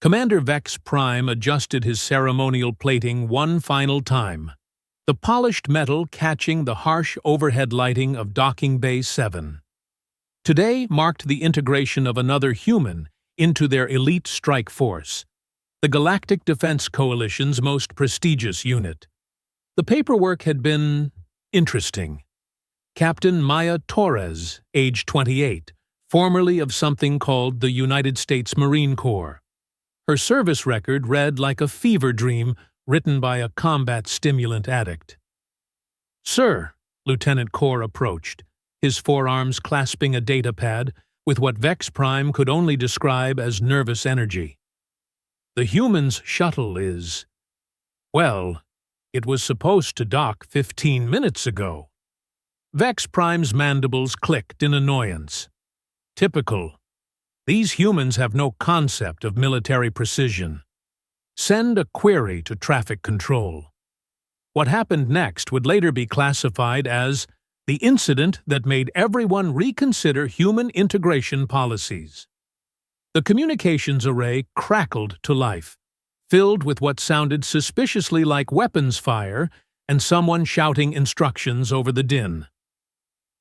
Commander Vex-Prime adjusted his ceremonial plating one final time, the polished metal catching the harsh overhead lighting of Docking Bay 7. Today marked the integration of another human into their elite strike force, the Galactic Defense Coalition's most prestigious unit. The paperwork had been interesting. Captain Maya Torres, age 28, formerly of something called the United States Marine Corps. Her service record read like a fever dream written by a combat stimulant addict. "Sir," Lieutenant Corps approached, his forearms clasping a data pad with what Vex-Prime could only describe as nervous energy. "The human's shuttle is... well, it was supposed to dock 15 minutes ago." Vex-Prime's mandibles clicked in annoyance. Typical. These humans have no concept of military precision. Send a query to traffic control. What happened next would later be classified as the incident that made everyone reconsider human integration policies. The communications array crackled to life, filled with what sounded suspiciously like weapons fire and someone shouting instructions over the din.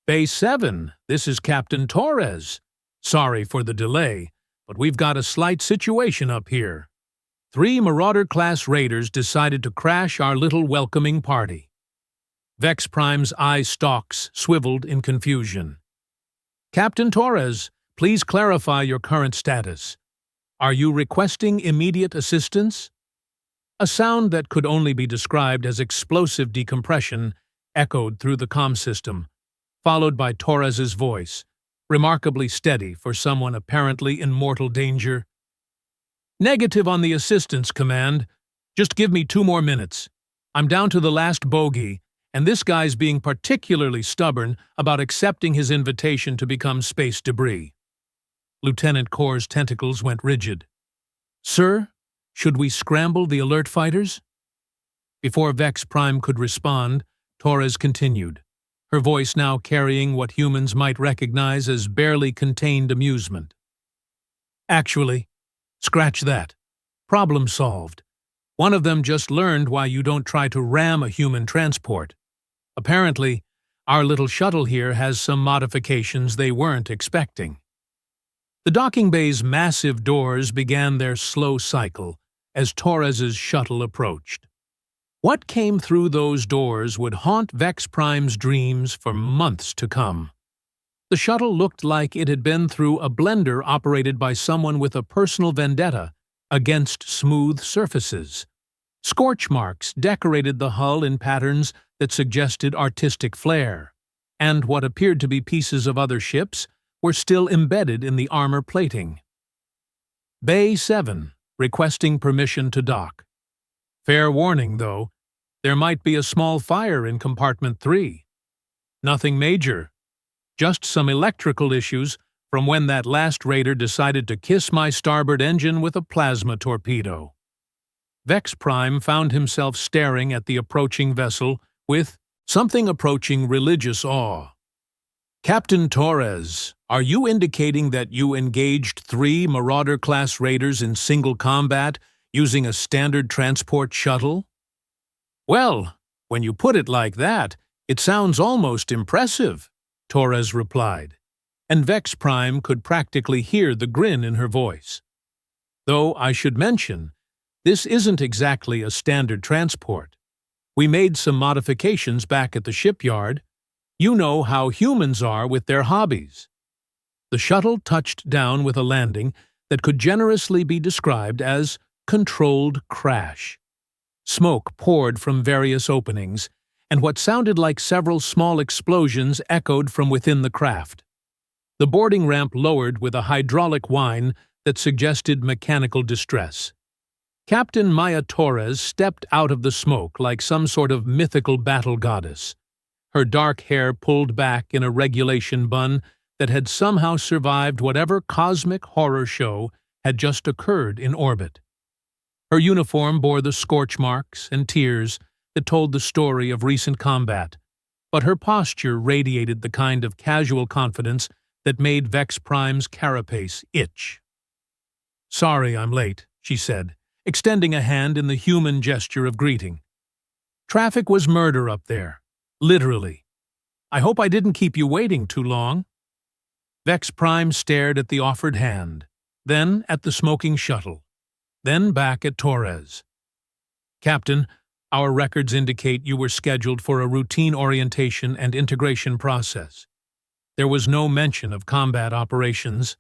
"Bay 7, this is Captain Torres. Sorry for the delay, but we've got a slight situation up here. 3 Marauder-class raiders decided to crash our little welcoming party." Vex-Prime's eye stalks swiveled in confusion. "Captain Torres, please clarify your current status. Are you requesting immediate assistance?" A sound that could only be described as explosive decompression echoed through the comm system, followed by Torres's voice, remarkably steady for someone apparently in mortal danger. "Negative on the assistance, Command. Just give me 2 more minutes. I'm down to the last bogey, and this guy's being particularly stubborn about accepting his invitation to become space debris." Lieutenant Corps' tentacles went rigid. "Sir, should we scramble the alert fighters?" Before Vex-Prime could respond, Torres continued, her voice now carrying what humans might recognize as barely contained amusement. "Actually, scratch that. Problem solved. One of them just learned why you don't try to ram a human transport. Apparently, our little shuttle here has some modifications they weren't expecting." The docking bay's massive doors began their slow cycle as Torres's shuttle approached. What came through those doors would haunt Vex-Prime's dreams for months to come. The shuttle looked like it had been through a blender operated by someone with a personal vendetta against smooth surfaces. Scorch marks decorated the hull in patterns that suggested artistic flair, and what appeared to be pieces of other ships were still embedded in the armor plating. "Bay 7, requesting permission to dock. Fair warning, though, there might be a small fire in compartment 3. Nothing major, just some electrical issues from when that last raider decided to kiss my starboard engine with a plasma torpedo." Vex-Prime found himself staring at the approaching vessel with something approaching religious awe. "Captain Torres, are you indicating that you engaged 3 Marauder-class raiders in single combat using a standard transport shuttle?" "Well, when you put it like that, it sounds almost impressive," Torres replied, and Vex-Prime could practically hear the grin in her voice. "Though I should mention, this isn't exactly a standard transport. We made some modifications back at the shipyard. You know how humans are with their hobbies." The shuttle touched down with a landing that could generously be described as controlled crash. Smoke poured from various openings, and what sounded like several small explosions echoed from within the craft. The boarding ramp lowered with a hydraulic whine that suggested mechanical distress. Captain Maya Torres stepped out of the smoke like some sort of mythical battle goddess, her dark hair pulled back in a regulation bun that had somehow survived whatever cosmic horror show had just occurred in orbit. Her uniform bore the scorch marks and tears that told the story of recent combat, but her posture radiated the kind of casual confidence that made Vex-Prime's carapace itch. "Sorry I'm late," she said, extending a hand in the human gesture of greeting. Traffic was murder up there. Literally. I hope I didn't keep you waiting too long. Vex-Prime stared at the offered hand, then at the smoking shuttle, then back at Torres. Captain, our records indicate you were scheduled for a routine orientation and integration process. There was no mention of combat operations.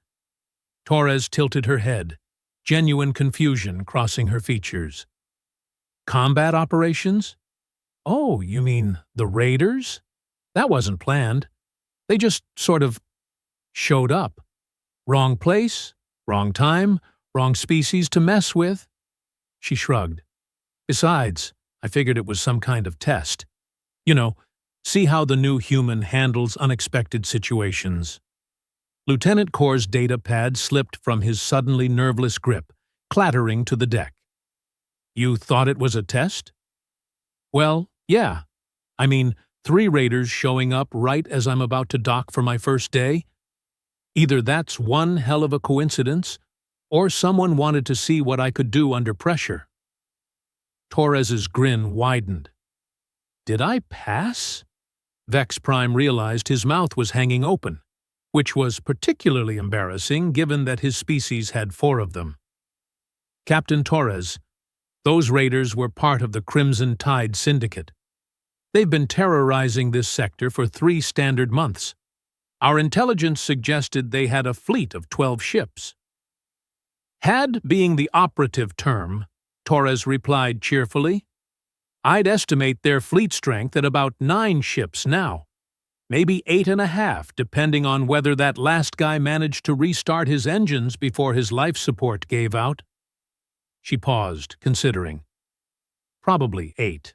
Torres tilted her head, genuine confusion crossing her features. Combat operations? Oh, you mean the raiders? That wasn't planned. They just sort of showed up. Wrong place, wrong time, wrong species to mess with. She shrugged. Besides, I figured it was some kind of test. You know, see how the new human handles unexpected situations. Lieutenant Cor's data pad slipped from his suddenly nerveless grip, clattering to the deck. You thought it was a test? Well, yeah. I mean, 3 raiders showing up right as I'm about to dock for my first day? Either that's one hell of a coincidence, or someone wanted to see what I could do under pressure. Torres's grin widened. Did I pass? Vex-Prime realized his mouth was hanging open, which was particularly embarrassing given that his species had 4 of them. Captain Torres, those raiders were part of the Crimson Tide Syndicate. They've been terrorizing this sector for 3 standard months. Our intelligence suggested they had a fleet of 12 ships. Had being the operative term, Torres replied cheerfully. I'd estimate their fleet strength at about 9 ships now. Maybe 8.5, depending on whether that last guy managed to restart his engines before his life support gave out. She paused, considering. Probably 8.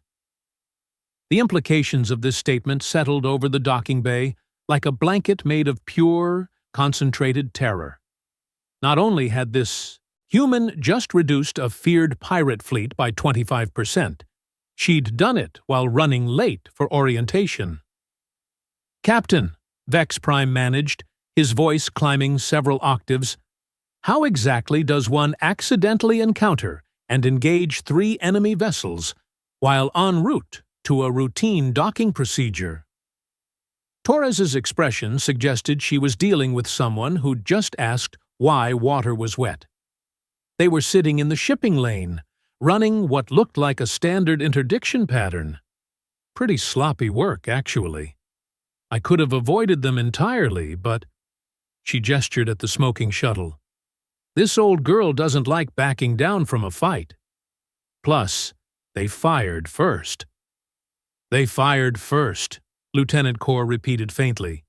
The implications of this statement settled over the docking bay like a blanket made of pure, concentrated terror. Not only had this human just reduced a feared pirate fleet by 25%, she'd done it while running late for orientation. Captain, Vex-Prime managed, his voice climbing several octaves, how exactly does one accidentally encounter and engage 3 enemy vessels while en route to a routine docking procedure? Torres's expression suggested she was dealing with someone who'd just asked why water was wet. They were sitting in the shipping lane, running what looked like a standard interdiction pattern. Pretty sloppy work, actually. I could have avoided them entirely, but... She gestured at the smoking shuttle. This old girl doesn't like backing down from a fight. Plus, they fired first. They fired first, Lieutenant Cor repeated faintly.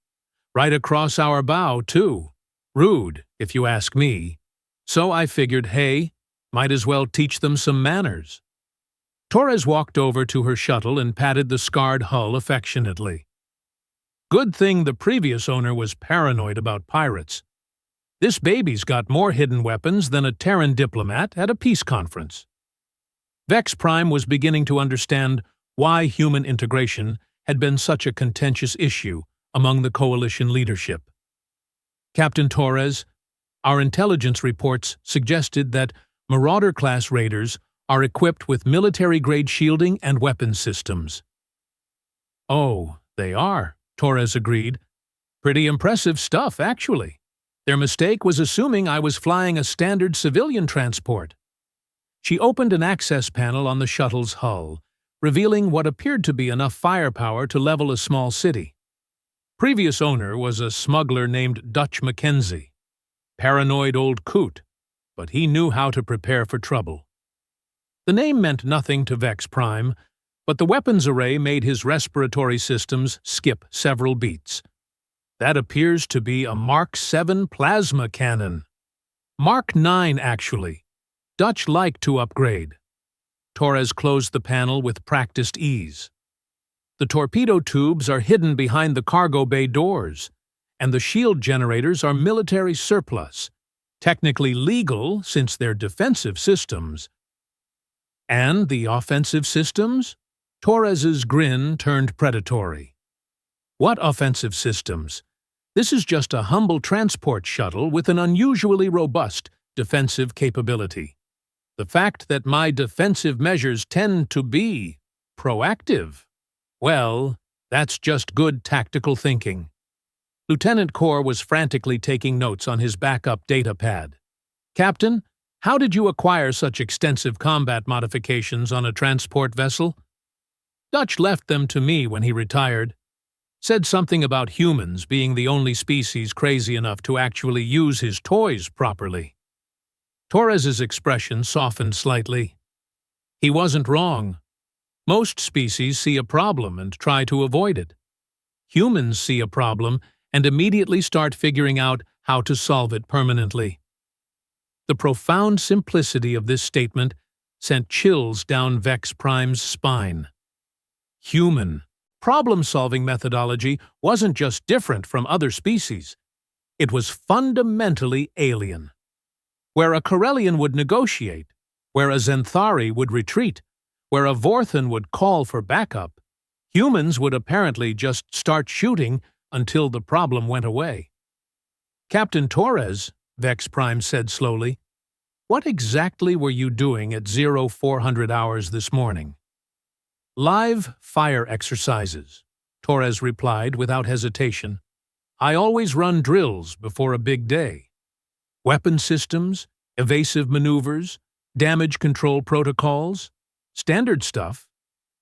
Right across our bow, too. Rude, if you ask me. So I figured, hey, might as well teach them some manners. Torres walked over to her shuttle and patted the scarred hull affectionately. Good thing the previous owner was paranoid about pirates. This baby's got more hidden weapons than a Terran diplomat at a peace conference. Vex-Prime was beginning to understand why human integration had been such a contentious issue among the Coalition leadership. Captain Torres, our intelligence reports suggested that Marauder-class raiders are equipped with military-grade shielding and weapons systems. Oh, they are, Torres agreed. Pretty impressive stuff, actually. Their mistake was assuming I was flying a standard civilian transport. She opened an access panel on the shuttle's hull, revealing what appeared to be enough firepower to level a small city. Previous owner was a smuggler named Dutch Mackenzie. Paranoid old coot, but he knew how to prepare for trouble. The name meant nothing to Vex-Prime, but the weapons array made his respiratory systems skip several beats. That appears to be a Mark 7 plasma cannon. Mark 9, actually. Dutch like to upgrade. Torres closed the panel with practiced ease. The torpedo tubes are hidden behind the cargo bay doors, and the shield generators are military surplus, technically legal since they're defensive systems. And the offensive systems? Torres's grin turned predatory. What offensive systems? This is just a humble transport shuttle with an unusually robust defensive capability. The fact that my defensive measures tend to be proactive, well, that's just good tactical thinking. Lieutenant Core was frantically taking notes on his backup data pad. Captain, how did you acquire such extensive combat modifications on a transport vessel? Dutch left them to me when he retired. Said something about humans being the only species crazy enough to actually use his toys properly. Torres's expression softened slightly. He wasn't wrong. Most species see a problem and try to avoid it. Humans see a problem and immediately start figuring out how to solve it permanently. The profound simplicity of this statement sent chills down Vex-Prime's spine. Human problem-solving methodology wasn't just different from other species. It was fundamentally alien. Where a Corellian would negotiate, where a Zenthari would retreat, where a Vorthan would call for backup, humans would apparently just start shooting until the problem went away. Captain Torres, Vex-Prime said slowly, what exactly were you doing at 0400 hours this morning? Live fire exercises, Torres replied without hesitation. I always run drills before a big day. Weapon systems, evasive maneuvers, damage control protocols, standard stuff.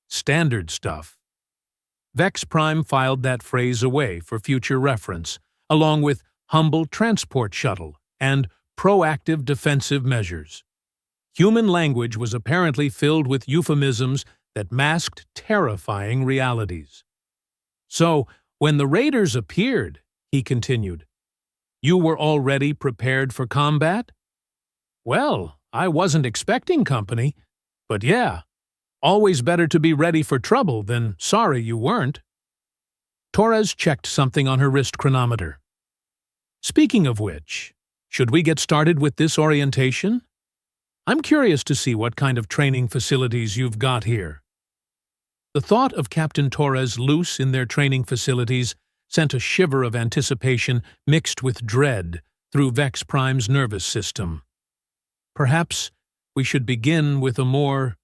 Standard stuff. Vex-Prime filed that phrase away for future reference, along with humble transport shuttle and proactive defensive measures. Human language was apparently filled with euphemisms that masked terrifying realities. So, when the raiders appeared, he continued, you were already prepared for combat? Well, I wasn't expecting company, but yeah, always better to be ready for trouble than sorry you weren't. Torres checked something on her wrist chronometer. Speaking of which, should we get started with this orientation? I'm curious to see what kind of training facilities you've got here. The thought of Captain Torres loose in their training facilities sent a shiver of anticipation mixed with dread through Vex-Prime's nervous system. Perhaps we should begin with a more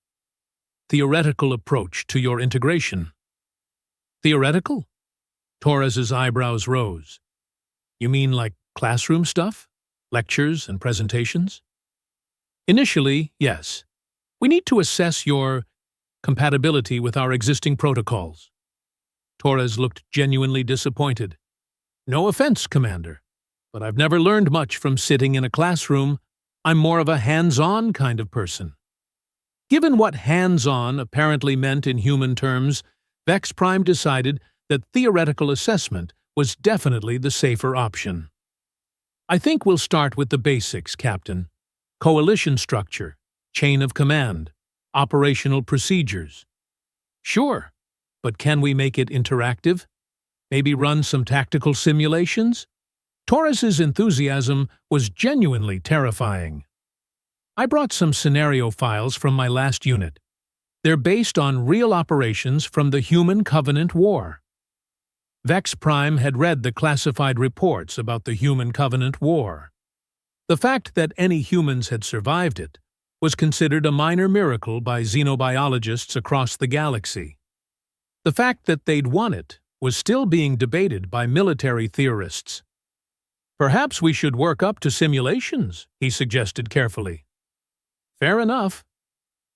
theoretical approach to your integration. Theoretical? Torres's eyebrows rose. You mean like classroom stuff? Lectures and presentations? Initially, yes. We need to assess your compatibility with our existing protocols. Torres looked genuinely disappointed. No offense, Commander, but I've never learned much from sitting in a classroom. I'm more of a hands-on kind of person. Given what hands-on apparently meant in human terms, Vex-Prime decided that theoretical assessment was definitely the safer option. I think we'll start with the basics, Captain. Coalition structure, chain of command, operational procedures. Sure, but can we make it interactive? Maybe run some tactical simulations? Torres's enthusiasm was genuinely terrifying. I brought some scenario files from my last unit. They're based on real operations from the Human Covenant War. Vex-Prime had read the classified reports about the Human Covenant War. The fact that any humans had survived it was considered a minor miracle by xenobiologists across the galaxy. The fact that they'd won it was still being debated by military theorists. Perhaps we should work up to simulations, he suggested carefully. Fair enough.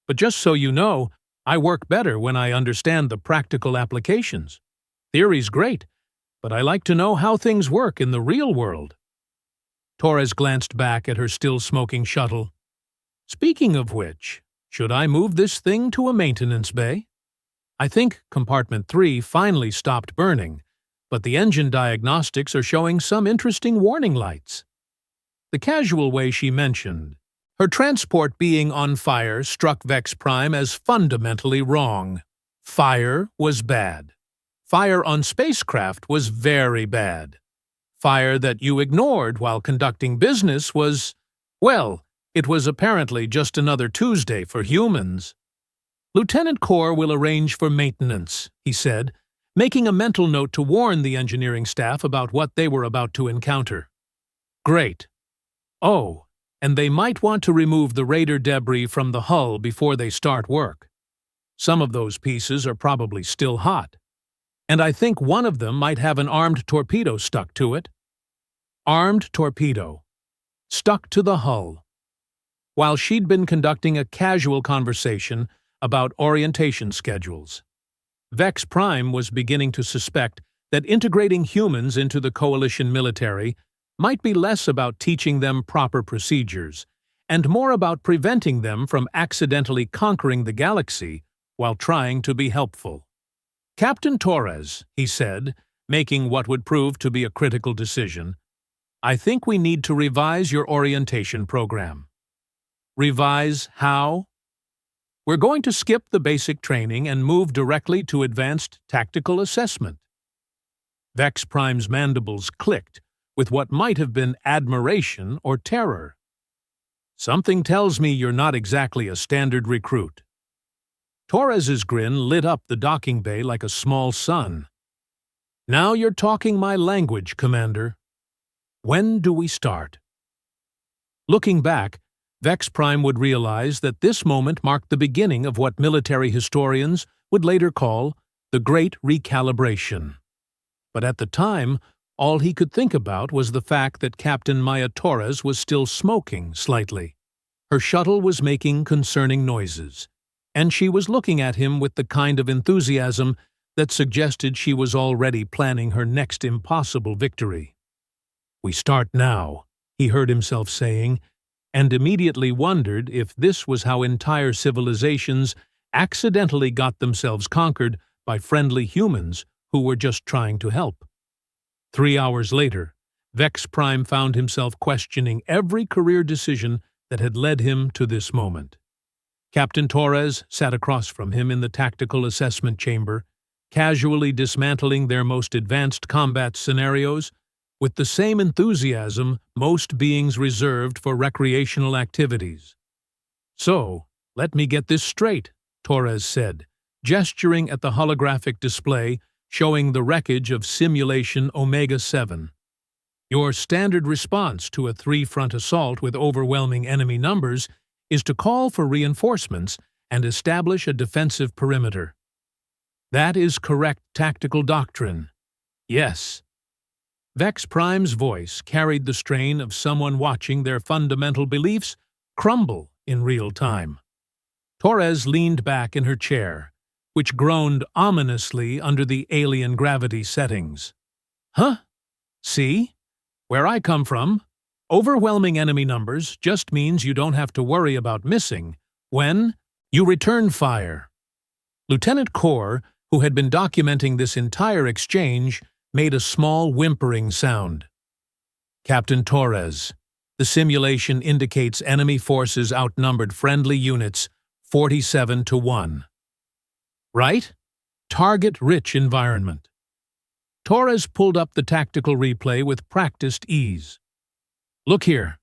But just so you know, I work better when I understand the practical applications. Theory's great, but I like to know how things work in the real world. Torres glanced back at her still-smoking shuttle. Speaking of which, should I move this thing to a maintenance bay? I think Compartment 3 finally stopped burning, but the engine diagnostics are showing some interesting warning lights. The casual way she mentioned her transport being on fire struck Vex-Prime as fundamentally wrong. Fire was bad. Fire on spacecraft was very bad. Fire that you ignored while conducting business was, well, it was apparently just another Tuesday for humans. Lieutenant Core will arrange for maintenance, he said, making a mental note to warn the engineering staff about what they were about to encounter. Great. Oh, and they might want to remove the raider debris from the hull before they start work. Some of those pieces are probably still hot, and I think one of them might have an armed torpedo stuck to it. Armed torpedo. Stuck to the hull. While she'd been conducting a casual conversation about orientation schedules, Vex-Prime was beginning to suspect that integrating humans into the coalition military might be less about teaching them proper procedures and more about preventing them from accidentally conquering the galaxy while trying to be helpful. "Captain Torres," he said, making what would prove to be a critical decision, "I think we need to revise your orientation program." Revise how? "We're going to skip the basic training and move directly to advanced tactical assessment." Vex-Prime's mandibles clicked with what might have been admiration or terror. "Something tells me you're not exactly a standard recruit." Torres's grin lit up the docking bay like a small sun. "Now you're talking my language, Commander. When do we start?" Looking back, Vex-Prime would realize that this moment marked the beginning of what military historians would later call the Great Recalibration. But at the time, all he could think about was the fact that Captain Maya Torres was still smoking slightly. Her shuttle was making concerning noises, and she was looking at him with the kind of enthusiasm that suggested she was already planning her next impossible victory. "We start now," he heard himself saying, and immediately wondered if this was how entire civilizations accidentally got themselves conquered by friendly humans who were just trying to help. 3 hours later, Vex-Prime found himself questioning every career decision that had led him to this moment. Captain Torres sat across from him in the tactical assessment chamber, casually dismantling their most advanced combat scenarios with the same enthusiasm most beings reserved for recreational activities. "So, let me get this straight," Torres said, gesturing at the holographic display showing the wreckage of Simulation Omega-7. "Your standard response to a three-front assault with overwhelming enemy numbers is to call for reinforcements and establish a defensive perimeter." "That is correct tactical doctrine." "Yes." Vex-Prime's voice carried the strain of someone watching their fundamental beliefs crumble in real time. Torres leaned back in her chair, which groaned ominously under the alien gravity settings. "Huh? See? Where I come from, overwhelming enemy numbers just means you don't have to worry about missing when you return fire." Lieutenant Corr, who had been documenting this entire exchange, made a small whimpering sound. "Captain Torres, the simulation indicates enemy forces outnumbered friendly units 47-1. Right? Target-rich environment." Torres pulled up the tactical replay with practiced ease. "Look here.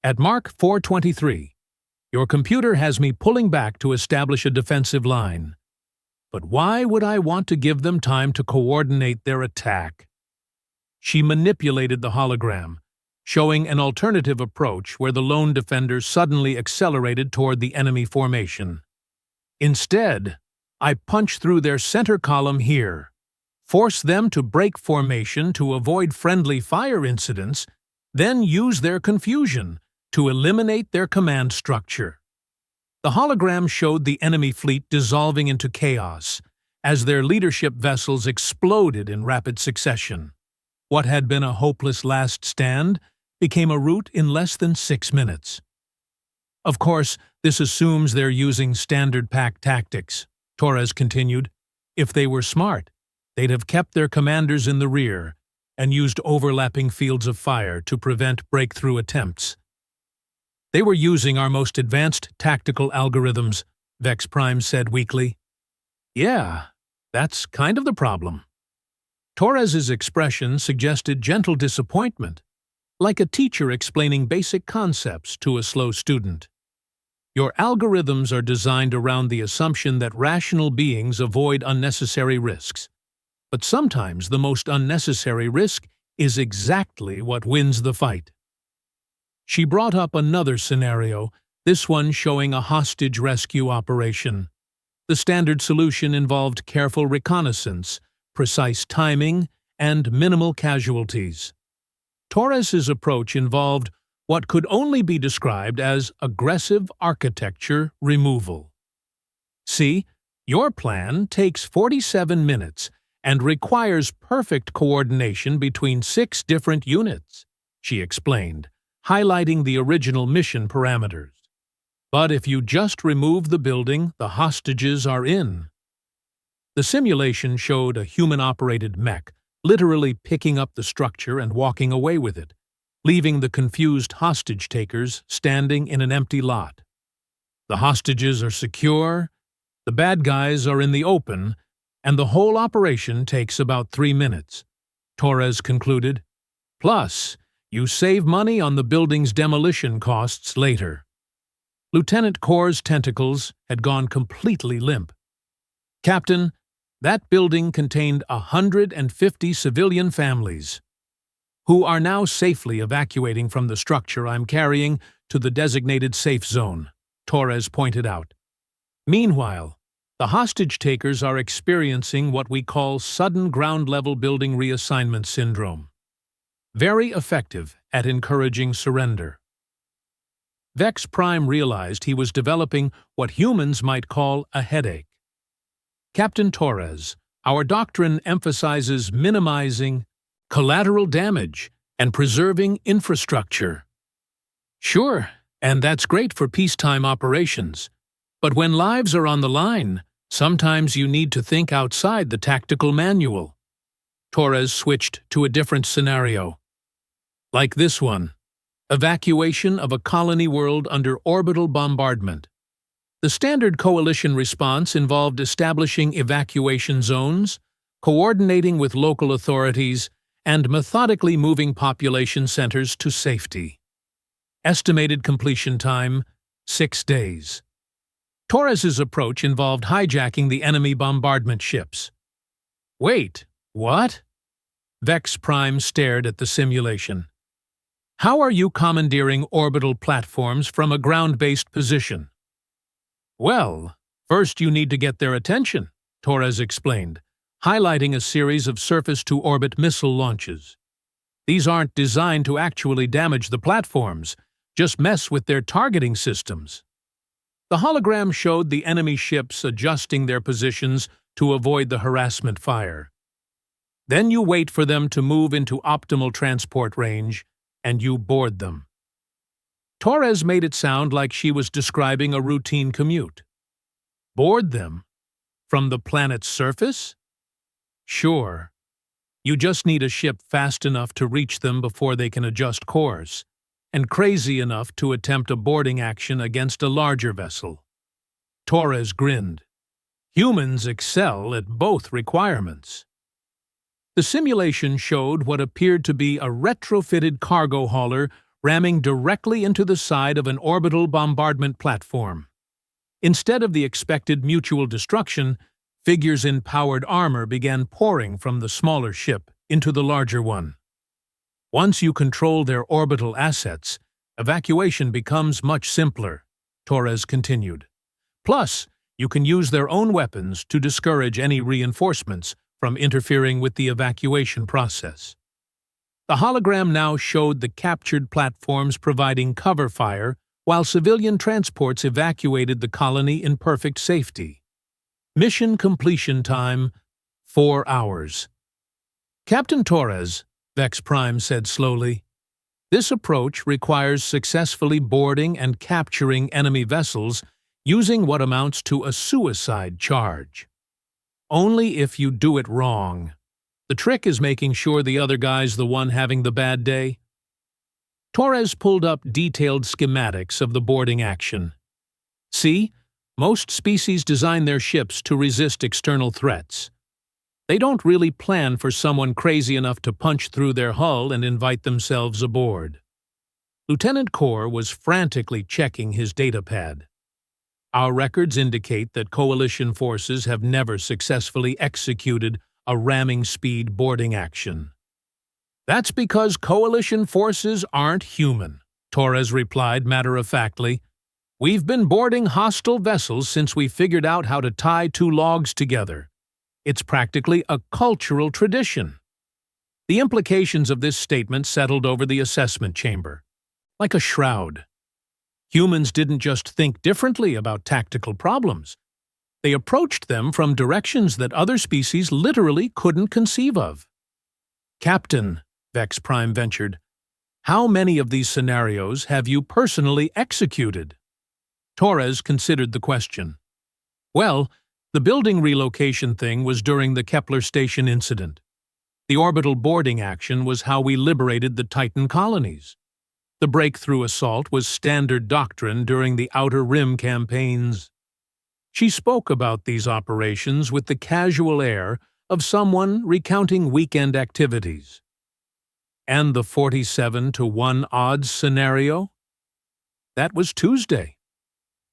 At Mark 423, your computer has me pulling back to establish a defensive line. But why would I want to give them time to coordinate their attack?" She manipulated the hologram, showing an alternative approach where the lone defender suddenly accelerated toward the enemy formation. "Instead, I punch through their center column here, force them to break formation to avoid friendly fire incidents, then use their confusion to eliminate their command structure." The hologram showed the enemy fleet dissolving into chaos as their leadership vessels exploded in rapid succession. What had been a hopeless last stand became a rout in less than 6 minutes. "Of course, this assumes they're using standard pack tactics," Torres continued. "If they were smart, they'd have kept their commanders in the rear and used overlapping fields of fire to prevent breakthrough attempts." "They were using our most advanced tactical algorithms," Vex-Prime said weakly. "Yeah, that's kind of the problem." Torres's expression suggested gentle disappointment, like a teacher explaining basic concepts to a slow student. "Your algorithms are designed around the assumption that rational beings avoid unnecessary risks. But sometimes the most unnecessary risk is exactly what wins the fight." She brought up another scenario, this one showing a hostage rescue operation. The standard solution involved careful reconnaissance, precise timing, and minimal casualties. Torres's approach involved what could only be described as aggressive architecture removal. See, your plan takes 47 minutes and requires perfect coordination between 6 different units, she explained, highlighting the original mission parameters. But if you just remove the building, the hostages are in. The simulation showed a human-operated mech literally picking up the structure and walking away with it, leaving the confused hostage-takers standing in an empty lot. The hostages are secure, the bad guys are in the open, and the whole operation takes about 3 minutes, Torres concluded. Plus, you save money on the building's demolition costs later. Lieutenant Corps' tentacles had gone completely limp. Captain, that building contained 150 civilian families, who are now safely evacuating from the structure I'm carrying to the designated safe zone, Torres pointed out. Meanwhile, the hostage-takers are experiencing what we call sudden ground-level building reassignment syndrome. Very effective at encouraging surrender. Vex-Prime realized he was developing what humans might call a headache. Captain Torres, our doctrine emphasizes minimizing collateral damage and preserving infrastructure. Sure, and that's great for peacetime operations. But when lives are on the line, sometimes you need to think outside the tactical manual. Torres switched to a different scenario. Like this one. Evacuation of a colony world under orbital bombardment. The standard coalition response involved establishing evacuation zones, coordinating with local authorities, and methodically moving population centers to safety. Estimated completion time, 6 days. Torres's approach involved hijacking the enemy bombardment ships. Wait, what? Vex-Prime stared at the simulation. How are you commandeering orbital platforms from a ground-based position? Well, first you need to get their attention, Torres explained, highlighting a series of surface-to-orbit missile launches. These aren't designed to actually damage the platforms, just mess with their targeting systems. The hologram showed the enemy ships adjusting their positions to avoid the harassment fire. Then you wait for them to move into optimal transport range, and you board them. Torres made it sound like she was describing a routine commute. Board them? From the planet's surface? Sure. You just need a ship fast enough to reach them before they can adjust course, and crazy enough to attempt a boarding action against a larger vessel. Torres grinned. Humans excel at both requirements. The simulation showed what appeared to be a retrofitted cargo hauler ramming directly into the side of an orbital bombardment platform. Instead of the expected mutual destruction, figures in powered armor began pouring from the smaller ship into the larger one. Once you control their orbital assets, evacuation becomes much simpler, Torres continued. Plus, you can use their own weapons to discourage any reinforcements from interfering with the evacuation process. The hologram now showed the captured platforms providing cover fire while civilian transports evacuated the colony in perfect safety. Mission completion time, 4 hours. Captain Torres, Vex-Prime said slowly, this approach requires successfully boarding and capturing enemy vessels using what amounts to a suicide charge. Only if you do it wrong. The trick is making sure the other guy's the one having the bad day. Torres pulled up detailed schematics of the boarding action. See, most species design their ships to resist external threats. They don't really plan for someone crazy enough to punch through their hull and invite themselves aboard. Lieutenant Corps was frantically checking his datapad. Our records indicate that coalition forces have never successfully executed a ramming speed boarding action. That's because coalition forces aren't human, Torres replied matter-of-factly. "We've been boarding hostile vessels since we figured out how to tie two logs together. It's practically a cultural tradition." The implications of this statement settled over the assessment chamber, like a shroud. Humans didn't just think differently about tactical problems. They approached them from directions that other species literally couldn't conceive of. "Captain," Vex-Prime ventured, "how many of these scenarios have you personally executed?" Torres considered the question. "Well, the building relocation thing was during the Kepler station incident. The orbital boarding action was how we liberated the Titan colonies. The breakthrough assault was standard doctrine during the Outer Rim campaigns." She spoke about these operations with the casual air of someone recounting weekend activities. "And the 47-1 odds scenario?" "That was Tuesday."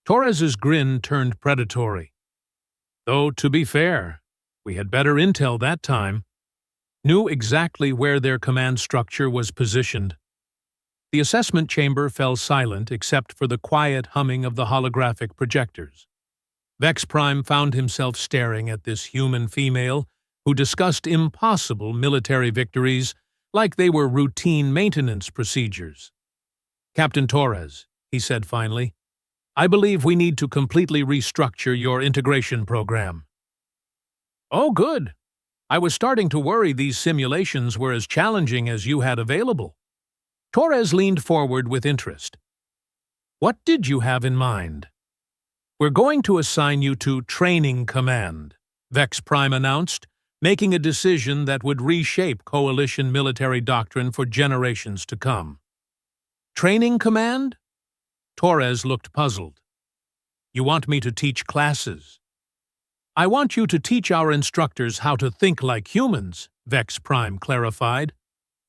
Torres's grin turned predatory. "Though, to be fair, we had better intel that time. Knew exactly where their command structure was positioned." The assessment chamber fell silent except for the quiet humming of the holographic projectors. Vex-Prime found himself staring at this human female who discussed impossible military victories like they were routine maintenance procedures. "Captain Torres," he said finally, "I believe we need to completely restructure your integration program." "Oh, good. I was starting to worry these simulations were as challenging as you had available." Torres leaned forward with interest. "What did you have in mind?" "We're going to assign you to Training Command," Vex-Prime announced, making a decision that would reshape Coalition military doctrine for generations to come. "Training Command?" Torres looked puzzled. "You want me to teach classes?" "I want you to teach our instructors how to think like humans," Vex-Prime clarified.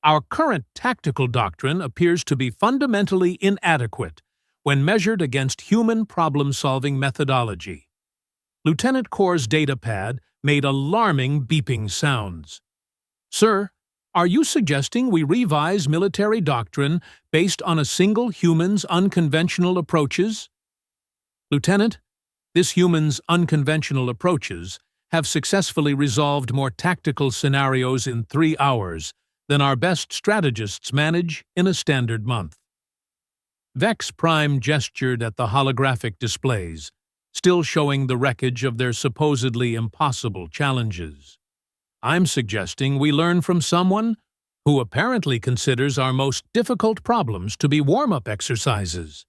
"Our current tactical doctrine appears to be fundamentally inadequate when measured against human problem-solving methodology." Lieutenant Corps' datapad made alarming beeping sounds. "Sir, are you suggesting we revise military doctrine based on a single human's unconventional approaches?" "Lieutenant, this human's unconventional approaches have successfully resolved more tactical scenarios in 3 hours than our best strategists manage in a standard month." Vex-Prime gestured at the holographic displays, still showing the wreckage of their supposedly impossible challenges. "I'm suggesting we learn from someone who apparently considers our most difficult problems to be warm-up exercises."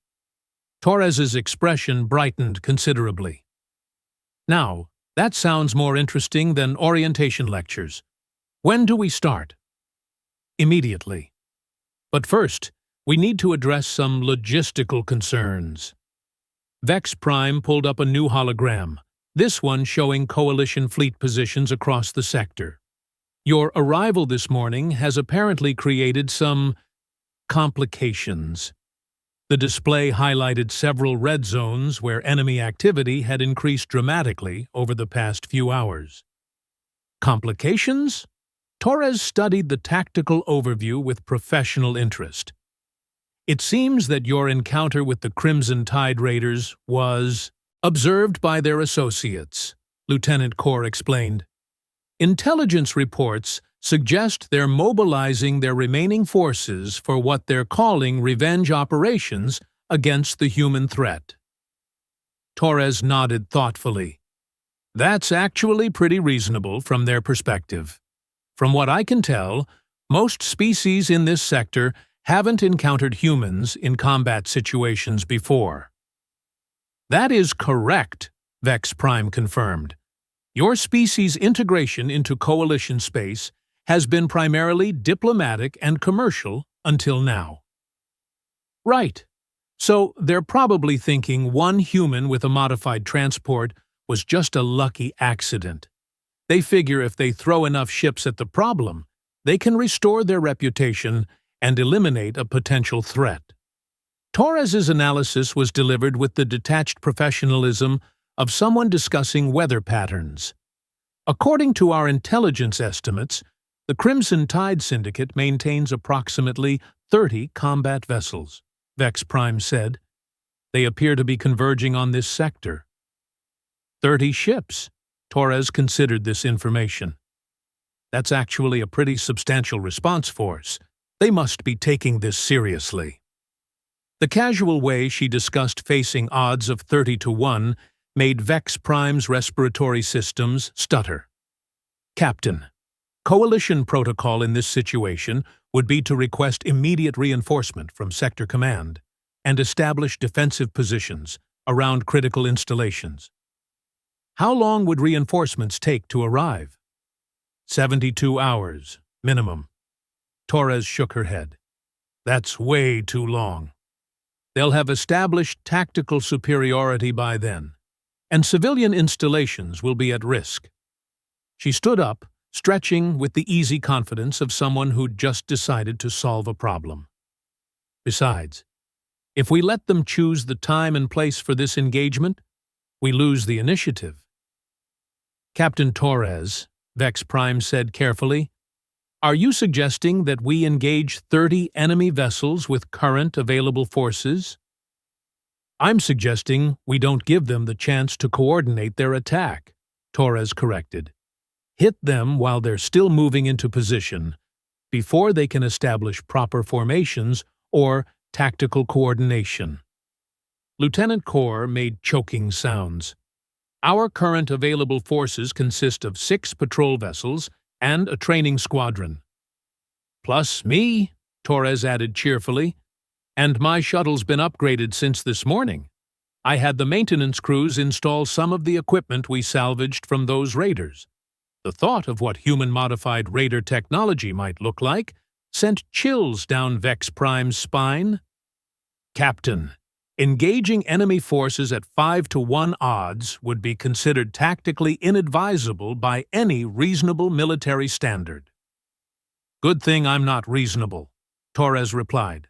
Torres's expression brightened considerably. "Now, that sounds more interesting than orientation lectures. When do we start?" "Immediately. But first, we need to address some logistical concerns." Vex-Prime pulled up a new hologram, this one showing Coalition fleet positions across the sector. "Your arrival this morning has apparently created some complications." The display highlighted several red zones where enemy activity had increased dramatically over the past few hours. "Complications?" Torres studied the tactical overview with professional interest. "It seems that your encounter with the Crimson Tide Raiders was observed by their associates," Lieutenant Corps explained. "Intelligence reports suggest they're mobilizing their remaining forces for what they're calling revenge operations against the human threat." Torres nodded thoughtfully. "That's actually pretty reasonable from their perspective. From what I can tell, most species in this sector haven't encountered humans in combat situations before." "That is correct," Vex-Prime confirmed. "Your species' integration into Coalition space has been primarily diplomatic and commercial until now." "Right. So they're probably thinking one human with a modified transport was just a lucky accident. They figure if they throw enough ships at the problem, they can restore their reputation and eliminate a potential threat." Torres's analysis was delivered with the detached professionalism of someone discussing weather patterns. "According to our intelligence estimates, the Crimson Tide Syndicate maintains approximately 30 combat vessels," Vex-Prime said. They appear to be converging on this sector. 30 ships. Torres considered this information. That's actually a pretty substantial response force. They must be taking this seriously. The casual way she discussed facing odds of 30 to 1 made Vex-Prime's respiratory systems stutter. Captain, Coalition protocol in this situation would be to request immediate reinforcement from Sector Command and establish defensive positions around critical installations. How long would reinforcements take to arrive? 72 hours, minimum. Torres shook her head. That's way too long. They'll have established tactical superiority by then, and civilian installations will be at risk. She stood up, stretching with the easy confidence of someone who'd just decided to solve a problem. Besides, if we let them choose the time and place for this engagement, we lose the initiative. Captain Torres, Vex-Prime said carefully, are you suggesting that we engage 30 enemy vessels with current available forces? I'm suggesting we don't give them the chance to coordinate their attack, Torres corrected. Hit them while they're still moving into position, before they can establish proper formations or tactical coordination. Lieutenant Corps made choking sounds. Our current available forces consist of 6 patrol vessels and a training squadron. Plus me, Torres added cheerfully, and my shuttle's been upgraded since this morning. I had the maintenance crews install some of the equipment we salvaged from those raiders. The thought of what human-modified raider technology might look like sent chills down Vex-Prime's spine. Captain, engaging enemy forces at 5 to 1 odds would be considered tactically inadvisable by any reasonable military standard. Good thing I'm not reasonable, Torres replied.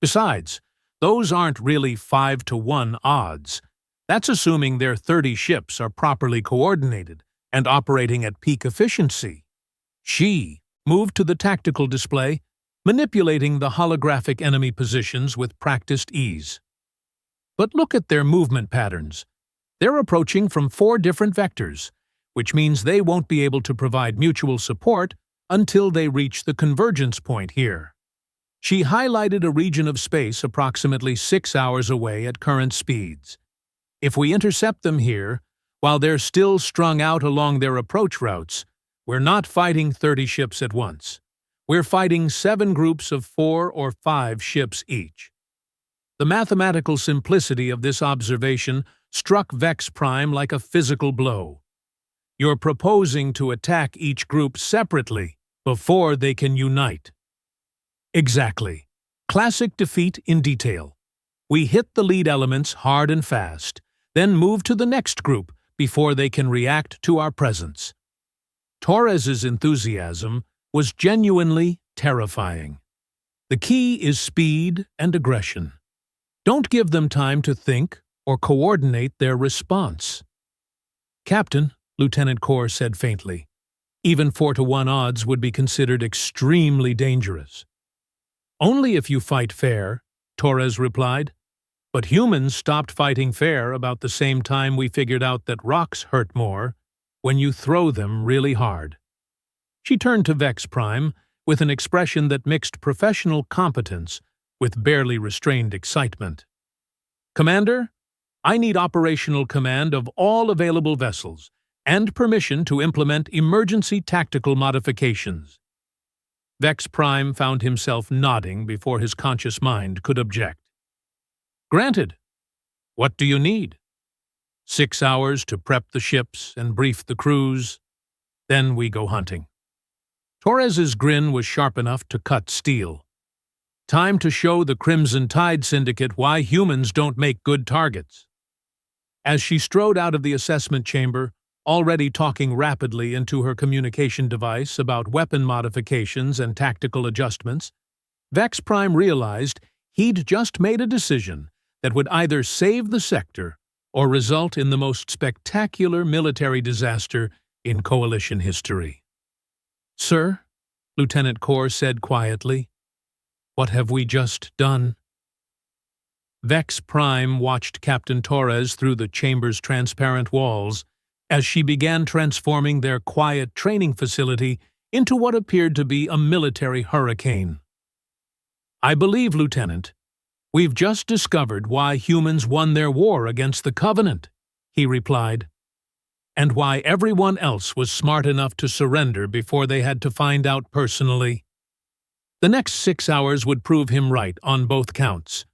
Besides, those aren't really 5 to 1 odds. That's assuming their 30 ships are properly coordinated and operating at peak efficiency. She moved to the tactical display, manipulating the holographic enemy positions with practiced ease. But look at their movement patterns. They're approaching from 4 different vectors, which means they won't be able to provide mutual support until they reach the convergence point here. She highlighted a region of space approximately 6 hours away at current speeds. If we intercept them here, while they're still strung out along their approach routes, we're not fighting 30 ships at once. We're fighting 7 groups of 4 or 5 ships each. The mathematical simplicity of this observation struck Vex-Prime like a physical blow. You're proposing to attack each group separately before they can unite. Exactly. Classic defeat in detail. We hit the lead elements hard and fast, then move to the next group before they can react to our presence. Torres's enthusiasm was genuinely terrifying. The key is speed and aggression. Don't give them time to think or coordinate their response. Captain, Lieutenant Corps said faintly, even 4 to 1 odds would be considered extremely dangerous. Only if you fight fair, Torres replied. But humans stopped fighting fair about the same time we figured out that rocks hurt more when you throw them really hard. She turned to Vex-Prime with an expression that mixed professional competence with barely restrained excitement. Commander, I need operational command of all available vessels and permission to implement emergency tactical modifications. Vex-Prime found himself nodding before his conscious mind could object. Granted. What do you need? 6 hours to prep the ships and brief the crews. Then we go hunting. Torres's grin was sharp enough to cut steel. Time to show the Crimson Tide Syndicate why humans don't make good targets. As she strode out of the assessment chamber, already talking rapidly into her communication device about weapon modifications and tactical adjustments, Vex-Prime realized he'd just made a decision that would either save the sector or result in the most spectacular military disaster in Coalition history. Sir, Lieutenant Corps said quietly, what have we just done? Vex-Prime watched Captain Torres through the chamber's transparent walls as she began transforming their quiet training facility into what appeared to be a military hurricane. "I believe, Lieutenant, we've just discovered why humans won their war against the Covenant," he replied, "and why everyone else was smart enough to surrender before they had to find out personally." The next 6 hours would prove him right on both counts.